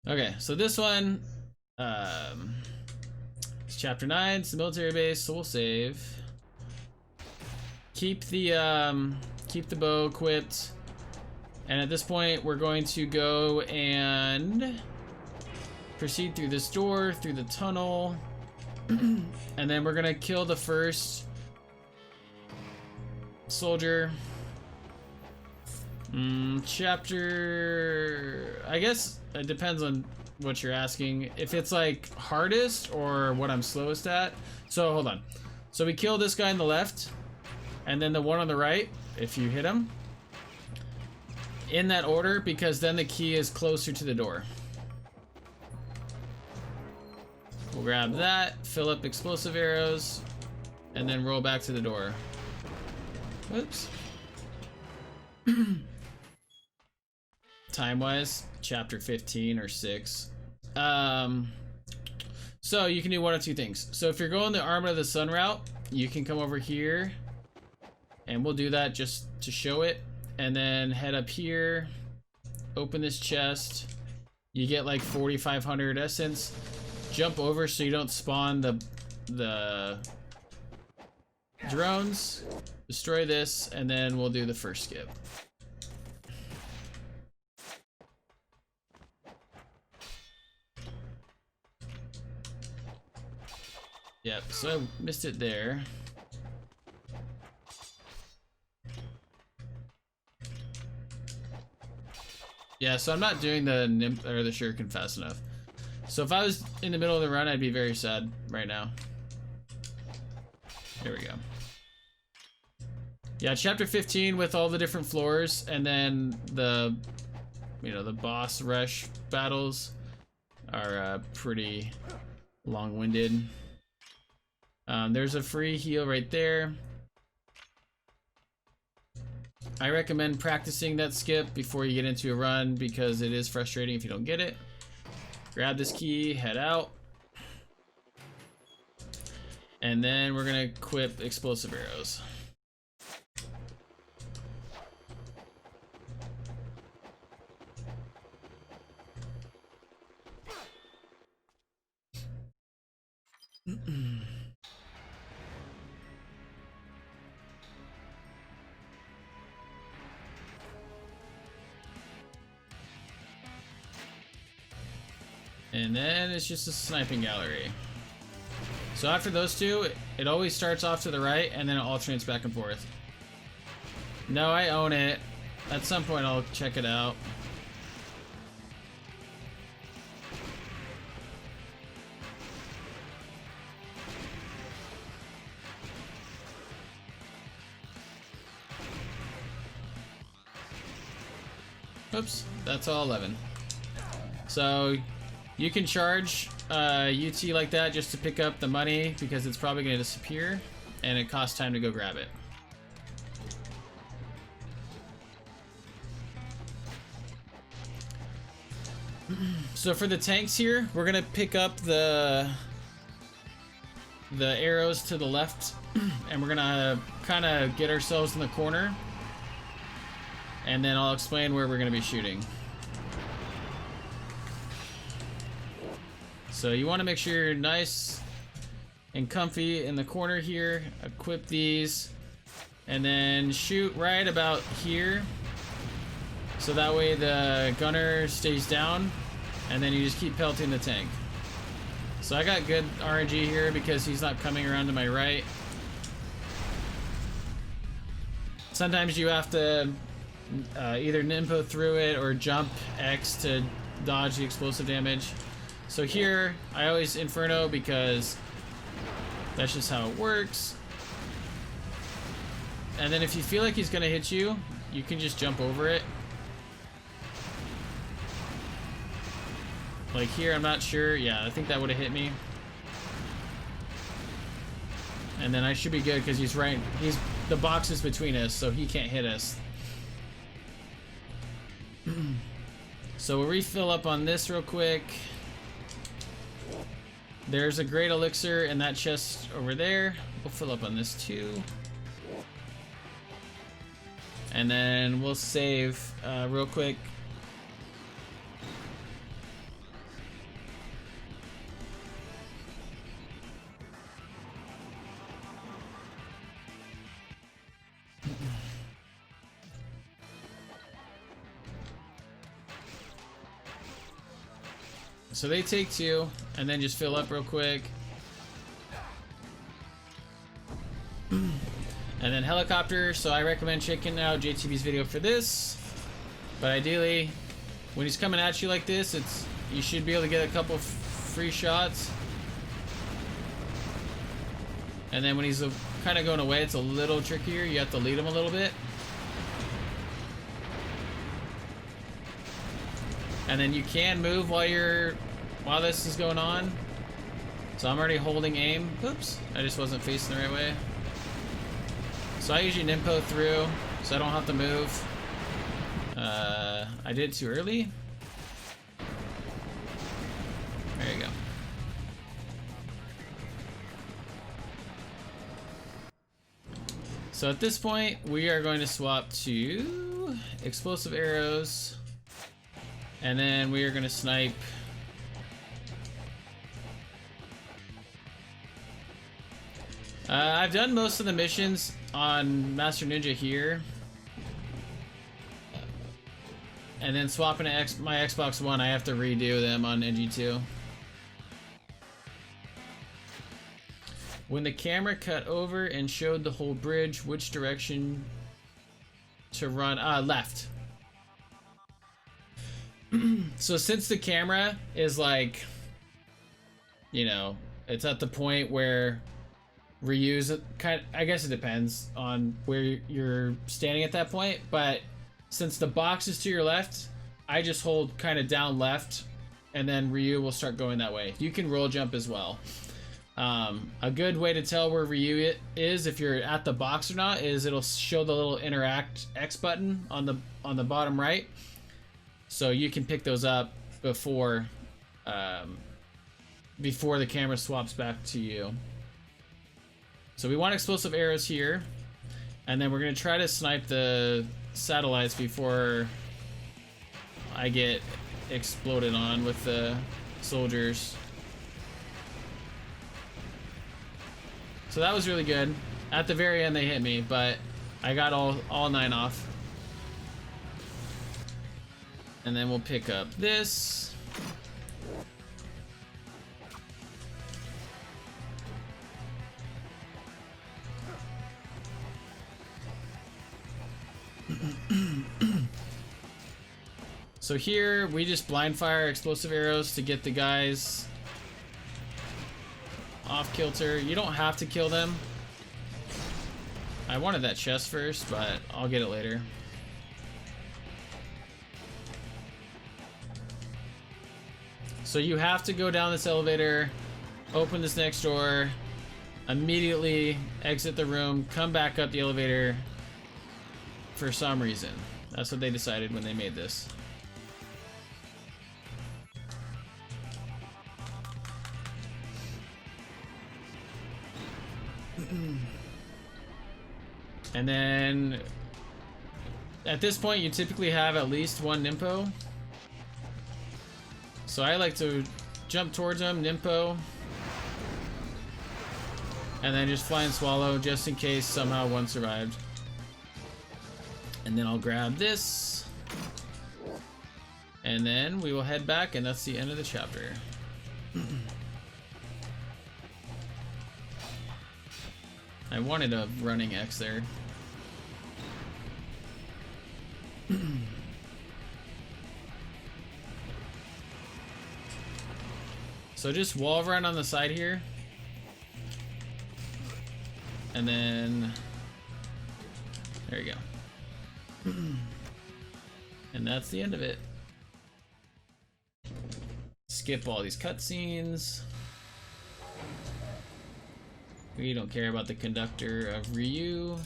Okay, so this one, it's chapter 9. It's the military base, so we'll save. Keep the bow equipped, and at this point, we're going to go and proceed through this door, through the tunnel, and then we're gonna kill the first soldier. Chapter, I guess it depends on what you're asking. If it's like hardest or what I'm slowest at. So hold on. So we kill this guy on the left, and then the one on the right, if you hit him. In that order, because then the key is closer to the door. We'll grab that, fill up explosive arrows, and then roll back to the door. Whoops. Time-wise, chapter 15 or 6. So you can do one of two things. So if you're going the Arm of the Sun route, you can come over here, and we'll do that just to show it. And then head up here, open this chest. You get like 4,500 essence. Jump over so you don't spawn the drones. Destroy this, and then we'll do the first skip. Yep, so I missed it there. Yeah, so I'm not doing the nymph or the shuriken fast enough. So if I was in the middle of the run, I'd be very sad right now. There we go. Yeah, chapter 15 with all the different floors, and then the, you know, the boss rush battles are pretty long-winded. There's a free heal right there. I recommend practicing that skip before you get into a run because it is frustrating if you don't get it. Grab this key, head out. And then we're gonna equip explosive arrows. And then it's just a sniping gallery. So after those two, it always starts off to the right and then it alternates back and forth. No, I own it. At some point I'll check it out. Oops, that's all 11. So you can charge UT like that just to pick up the money because it's probably going to disappear and it costs time to go grab it. So for the tanks here, we're going to pick up the arrows to the left and we're going to kind of get ourselves in the corner, and then I'll explain where we're going to be shooting. So you want to make sure you're nice and comfy in the corner here. Equip these and then shoot right about here. So that way the gunner stays down and then you just keep pelting the tank. So I got good RNG here because he's not coming around to my right. Sometimes you have to either nimpo through it or jump X to dodge the explosive damage. So here, I always Inferno because that's just how it works. And then if you feel like he's gonna hit you, you can just jump over it. Like here, I'm not sure. Yeah, I think that would have hit me. And then I should be good because the box is between us, so he can't hit us. So we'll refill up on this real quick. There's a great elixir in that chest over there. We'll fill up on this too. And then we'll save real quick. So they take 2, and then just fill up real quick. And then helicopter, so I recommend checking out JTB's video for this. But ideally, when he's coming at you like this, you should be able to get a couple free shots. And then when he's kind of going away, it's a little trickier. You have to lead him a little bit. And then you can move while this is going on. So I'm already holding aim. Oops, I just wasn't facing the right way. So I usually nimpo through, so I don't have to move. I did too early. There you go. So at this point, we are going to swap to explosive arrows. And then we are going to snipe. I've done most of the missions on Master Ninja here. And then swapping to my Xbox One, I have to redo them on NG2. When the camera cut over and showed the whole bridge, which direction to run? Left. So since the camera is like, you know, it's at the point where Ryu's I guess it depends on where you're standing at that point, but since the box is to your left, I just hold kind of down left, and then Ryu will start going that way. You can roll jump as well. A good way to tell where Ryu is, if you're at the box or not, is it'll show the little interact X button on the bottom right. So you can pick those up before the camera swaps back to you. So we want explosive arrows here, and then we're gonna try to snipe the satellites before I get exploded on with the soldiers. So that was really good. At the very end they hit me, but I got all 9 off. And then we'll pick up this. So here we just blind fire explosive arrows to get the guys off kilter. You don't have to kill them. I wanted that chest first, but I'll get it later. So you have to go down this elevator, open this next door, immediately exit the room, come back up the elevator for some reason. That's what they decided when they made this. And then at this point you typically have at least 1 Nimpo. So I like to jump towards them, Nimpo, and then just fly and swallow just in case somehow one survived. And then I'll grab this, and then we will head back, and that's the end of the chapter. I wanted a running X there. So just wall run on the side here. And then there you go. And that's the end of it. Skip all these cutscenes. We don't care about the conductor of Ryu.